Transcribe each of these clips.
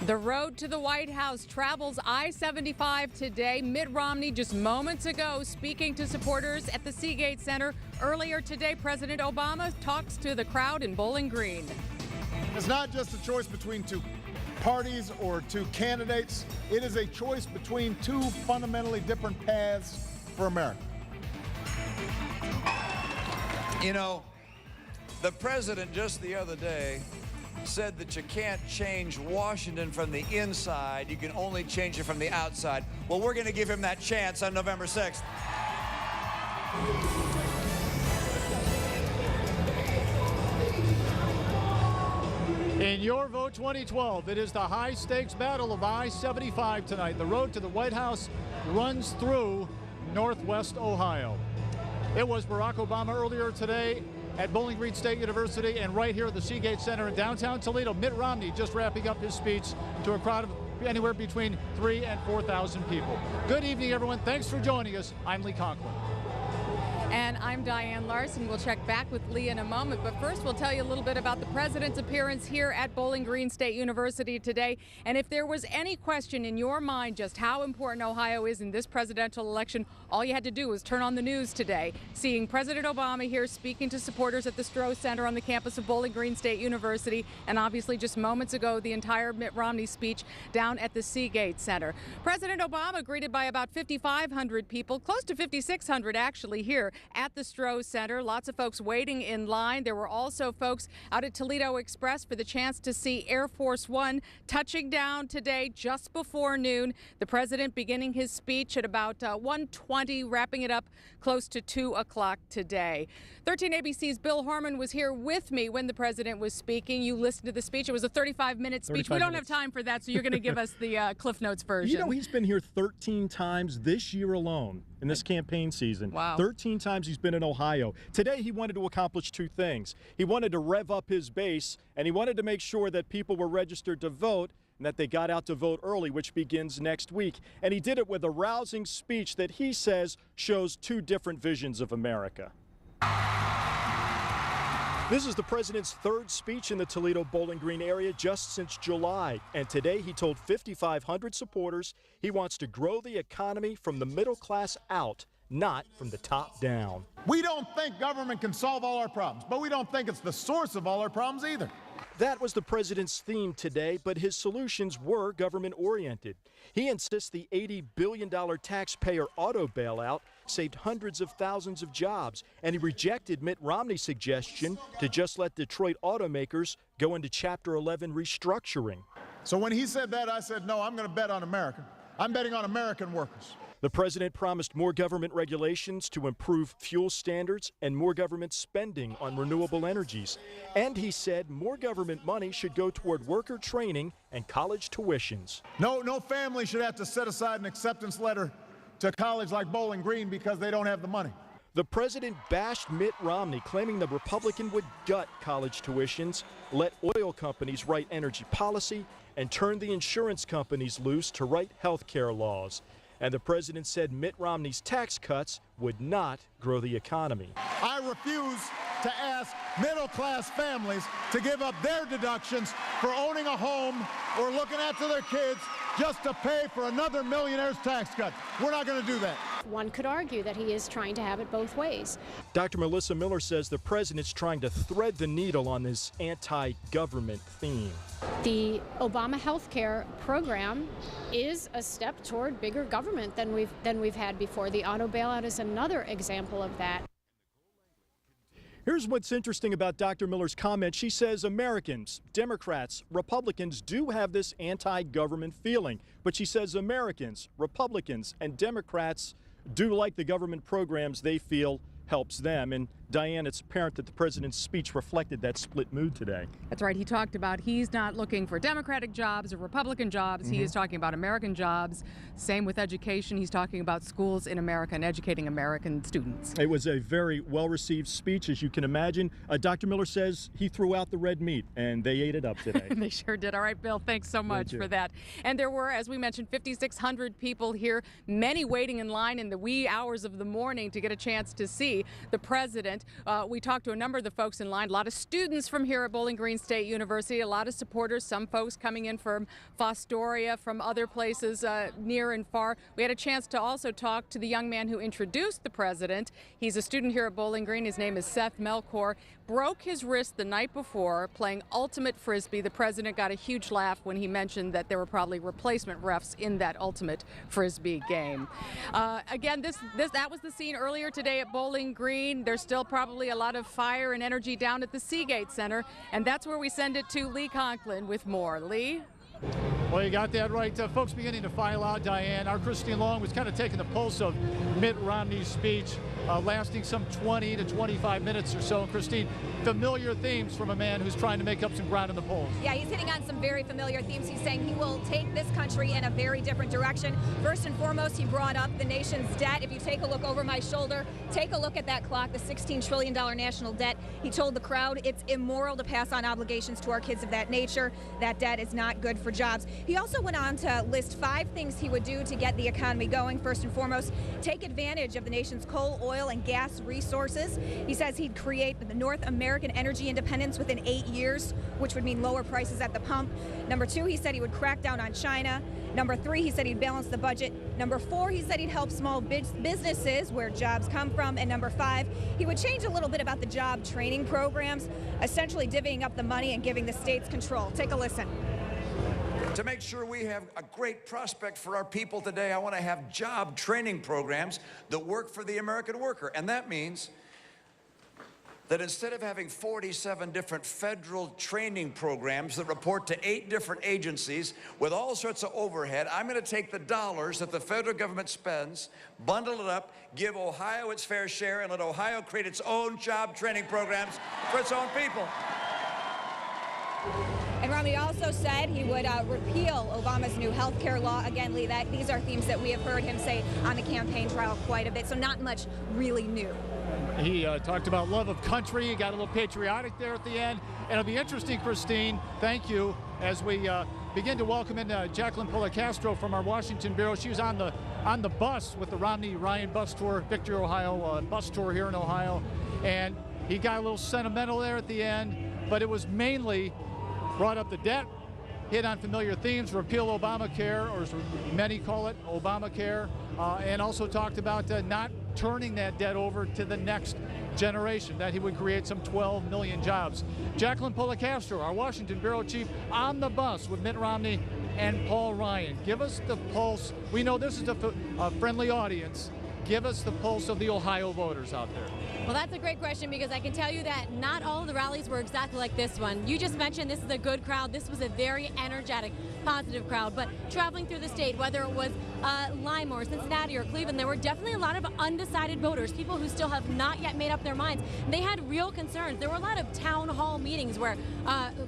The road to the White House travels I-75 today. Mitt Romney just moments ago speaking to supporters at the Seagate Center. Earlier today, President Obama talks to the crowd in Bowling Green. It's not just a choice between two parties or two candidates. It is a choice between two fundamentally different paths for America. You know, the president just the other day said that you can't change Washington from the inside, you can only change it from the outside. Well, we're going to give him that chance on November 6th. In Your Vote 2012, it is the high-stakes battle of I-75 tonight. The road to the White House runs through Northwest Ohio. It was Barack Obama earlier today at Bowling Green State University, and right here at the Seagate Center in downtown Toledo, Mitt Romney just wrapping up his speech to a crowd of anywhere between 3,000 and 4,000 people. Good evening, everyone. Thanks for joining us. I'm Lee Conklin. And I'm Diane Larson. We'll check back with Lee in a moment, but first we'll tell you a little bit about the president's appearance here at Bowling Green State University today. And if there was any question in your mind just how important Ohio is in this presidential election, all you had to do was turn on the news today, seeing President Obama here speaking to supporters at the Stroh Center on the campus of Bowling Green State University, and obviously just moments ago the entire Mitt Romney speech down at the Seagate Center. President Obama greeted by about 5,500 people, close to 5,600 actually here at the Stroh Center. Lots of folks waiting in line. There were also folks out at Toledo Express for the chance to see Air Force One touching down today just before noon. The president beginning his speech at about 1:20, wrapping it up close to 2 o'clock today. 13 ABC's Bill Harmon was here with me when the president was speaking. You listened to the speech. It was a 35-minute speech. We don't have time for that, so you're going to give us the Cliff Notes version. You know, he's been here 13 times this year alone in this campaign season. Wow. 13 times he's been in Ohio. Today he wanted to accomplish two things. He wanted to rev up his base, and he wanted to make sure that people were registered to vote and that they got out to vote early, which begins next week. And he did it with a rousing speech that he says shows two different visions of America. This is the president's third speech in the Toledo Bowling Green area just since July. And today he told 5,500 supporters he wants to grow the economy from the middle class out, not from the top down. We don't think government can solve all our problems, but we don't think it's the source of all our problems either. That was the president's theme today, but his solutions were government-oriented. He insists the $80 billion taxpayer auto bailout saved hundreds of thousands of jobs, and he rejected Mitt Romney's suggestion to just let Detroit automakers go into Chapter 11 restructuring. So when he said that, I said, no, I'm going to bet on America. I'm betting on American workers. The president promised more government regulations to improve fuel standards and more government spending on renewable energies. And he said more government money should go toward worker training and college tuitions. No family should have to set aside an acceptance letter to a college like Bowling Green because they don't have the money. The president bashed Mitt Romney, claiming the Republican would gut college tuitions, let oil companies write energy policy, and turn the insurance companies loose to write health care laws. And the president said Mitt Romney's tax cuts would not grow the economy. I refuse to ask middle-class families to give up their deductions for owning a home or looking after their kids just to pay for another millionaire's tax cut. We're not going to do that. One could argue that he is trying to have it both ways. Dr. Melissa Miller says the president's trying to thread the needle on this anti-government theme. The Obama health care program is a step toward bigger government than we've had before. The auto bailout is another example of that. Here's what's interesting about Dr. Miller's comment. She says Americans, Democrats, Republicans do have this anti-government feeling. But she says Americans, Republicans, and Democrats do like the government programs they feel helps them. And Diane, it's apparent that the president's speech reflected that split mood today. That's right. He talked about he's not looking for Democratic jobs or Republican jobs. He is talking about American jobs. Same with education. He's talking about schools in America and educating American students. It was a very well-received speech, as you can imagine. Dr. Miller says he threw out the red meat, and they ate it up today. They sure did. All right, Bill, thanks so much for that. And there were, as we mentioned, 5,600 people here, many waiting in line in the wee hours of the morning to get a chance to see the president. president. We talked to a number of the folks in line, a lot of students from here at Bowling Green State University, a lot of supporters, some folks coming in from Fostoria, from other places near and far. We had a chance to also talk to the young man who introduced the president. He's a student here at Bowling Green. His name is Seth Melkor. Broke his wrist the night before playing ultimate frisbee. The president got a huge laugh when he mentioned that there were probably replacement refs in that ultimate frisbee game. Again, that was the scene earlier today at Bowling Green. There's still probably a lot of fire and energy down at the Seagate Center, and that's where we send it to Lee Conklin with more. Lee? Well, you got that right. Folks beginning to file out, Diane. Our Christine Long was kind of taking the pulse of Mitt Romney's speech, lasting some 20 to 25 minutes or so. And Christine, familiar themes from a man who's trying to make up some ground in the polls. Yeah, he's hitting on some very familiar themes. He's saying he will take this country in a very different direction. First and foremost, he brought up the nation's debt. If you take a look over my shoulder, take a look at that clock, the $16 trillion national debt. He told the crowd it's immoral to pass on obligations to our kids of that nature. That debt is not good for jobs. He also went on to list 5 things he would do to get the economy going. First and foremost, take advantage of the nation's coal, oil, and gas resources. He says he'd create the North American energy independence within 8 years, which would mean lower prices at the pump. Number 2, he said he would crack down on China. Number 3, he said he'd balance the budget. Number 4, he said he'd help small businesses where jobs come from. And number 5, he would change a little bit about the job training programs, essentially divvying up the money and giving the states control. Take a listen. To make sure we have a great prospect for our people today, I want to have job training programs that work for the American worker. And that means that instead of having 47 different federal training programs that report to 8 different agencies with all sorts of overhead, I'm going to take the dollars that the federal government spends, bundle it up, give Ohio its fair share, and let Ohio create its own job training programs for its own people. And Romney also said he would repeal Obama's new health care law. Again, Lee, these are themes that we have heard him say on the campaign trail quite a bit, so not much really new. He talked about love of country. He got a little patriotic there at the end. And it'll be interesting, Christine, thank you, as we begin to welcome in Jacqueline Policastro from our Washington Bureau. She was on the bus with the Romney-Ryan bus tour, Victory, Ohio bus tour here in Ohio. And he got a little sentimental there at the end, but it was mainly brought up the debt, hit on familiar themes, repeal Obamacare, or as many call it, Obamacare, and also talked about not turning that debt over to the next generation, that he would create some 12 million jobs. Jacqueline Policastro, our Washington Bureau Chief, on the bus with Mitt Romney and Paul Ryan. Give us the pulse. We know this is a friendly audience. Give us the pulse of the Ohio voters out there. Well, that's a great question, because I can tell you that not all of the rallies were exactly like this one. You just mentioned this is a good crowd. This was a very energetic, positive crowd. But traveling through the state, whether it was Lima or Cincinnati or Cleveland, there were definitely a lot of undecided voters, people who still have not yet made up their minds. They had real concerns. There were a lot of town hall meetings where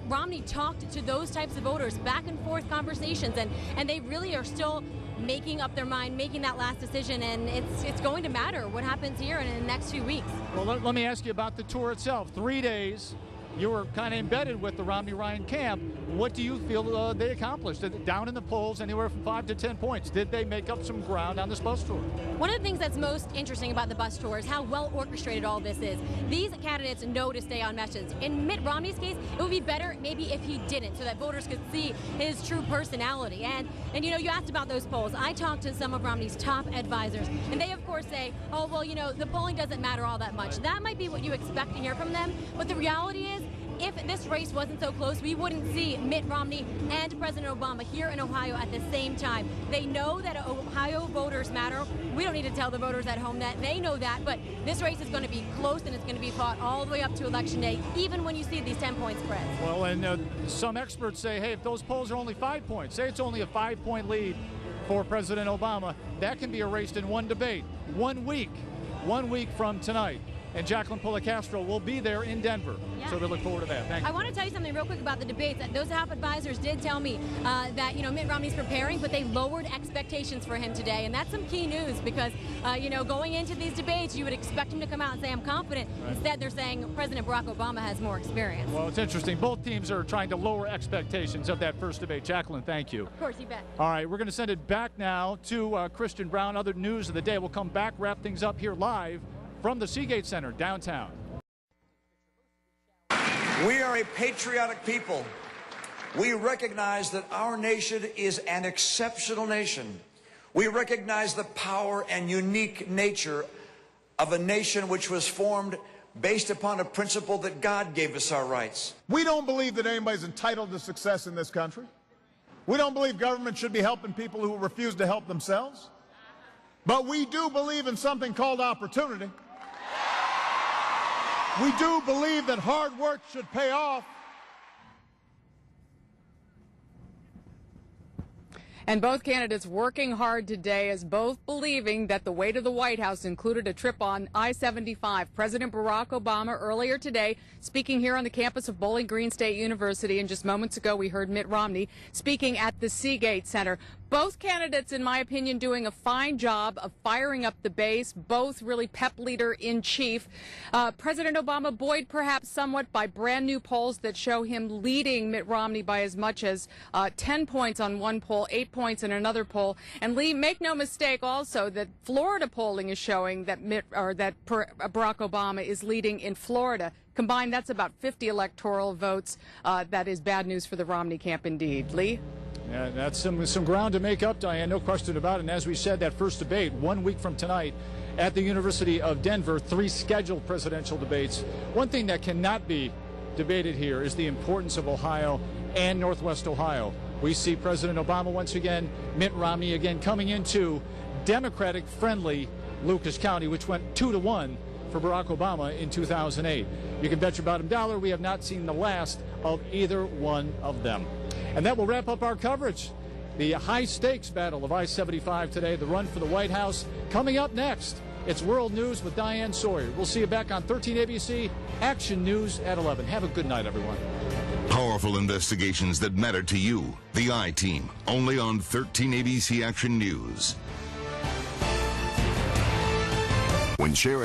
Romney talked to those types of voters, back and forth conversations, and they really are still making up their mind, making that last decision, and it's going to matter what happens here in the next few weeks. Well, let me ask you about the tour itself. 3 days. You were kind of embedded with the Romney-Ryan camp. What do you feel they accomplished? Down in the polls, anywhere from 5 to 10 points. Did they make up some ground on this bus tour? One of the things that's most interesting about the bus tour is how well orchestrated all this is. These candidates know to stay on message. In Mitt Romney's case, it would be better maybe if he didn't, so that voters could see his true personality. And you know, you asked about those polls. I talked to some of Romney's top advisors, and they of course say, oh, well, you know, the polling doesn't matter all that much. That might be what you expect to hear from them, but the reality is, if this race wasn't so close, we wouldn't see Mitt Romney and President Obama here in Ohio at the same time. They know that Ohio voters matter. We don't need to tell the voters at home that. They know that, but this race is going to be close, and it's going to be fought all the way up to Election Day, even when you see these 10-point spreads. Well, and some experts say, hey, if those polls are only 5 points, say it's only a 5-point lead for President Obama, that can be erased in one debate, 1 week from tonight. And Jacqueline Policastro will be there in Denver. Yeah. So we look forward to that. Thank you. I want to tell you something real quick about the debates. Those top advisors did tell me that, you know, Mitt Romney's preparing, but they lowered expectations for him today. And that's some key news because, you know, going into these debates, you would expect him to come out and say, I'm confident. Right. Instead, they're saying President Barack Obama has more experience. Well, it's interesting. Both teams are trying to lower expectations of that first debate. Jacqueline, thank you. Of course, you bet. All right, we're going to send it back now to Christian Brown. Other news of the day. We'll come back, wrap things up here live from the Seagate Center downtown. are a patriotic people. We recognize that our nation is an exceptional nation. We recognize the power and unique nature of a nation which was formed based upon a principle that God gave us our rights. We don't believe that anybody's entitled to success in this country. We don't believe government should be helping people who refuse to help themselves. But we do believe in something called opportunity. We do believe that hard work should pay off. And both candidates working hard today, as both believing that the way to the White House included a trip on I-75. President Barack Obama earlier today speaking here on the campus of Bowling Green State University, and just moments ago we heard Mitt Romney speaking at the Seagate Center. Both candidates, in my opinion, doing a fine job of firing up the base, both really pep leader-in-chief. President Obama buoyed perhaps somewhat by brand new polls that show him leading Mitt Romney by as much as 10 points on one poll, 8 points in another poll. And Lee, make no mistake also that Florida polling is showing that Barack Obama is leading in Florida. Combined, that's about 50 electoral votes. That is bad news for the Romney camp indeed. Lee? Yeah, that's some ground to make up, Diane, no question about it. And as we said, that first debate, 1 week from tonight at the University of Denver, 3 scheduled presidential debates. One thing that cannot be debated here is the importance of Ohio and Northwest Ohio. We see President Obama once again, Mitt Romney again coming into Democratic-friendly Lucas County, which went 2-1 for Barack Obama in 2008. You can bet your bottom dollar we have not seen the last of either one of them. And that will wrap up our coverage. The high-stakes battle of I-75 today, the run for the White House. Coming up next, it's World News with Diane Sawyer. We'll see you back on 13 ABC, Action News at 11. Have a good night, everyone. Powerful investigations that matter to you. The I-Team, only on 13 ABC Action News. When sharing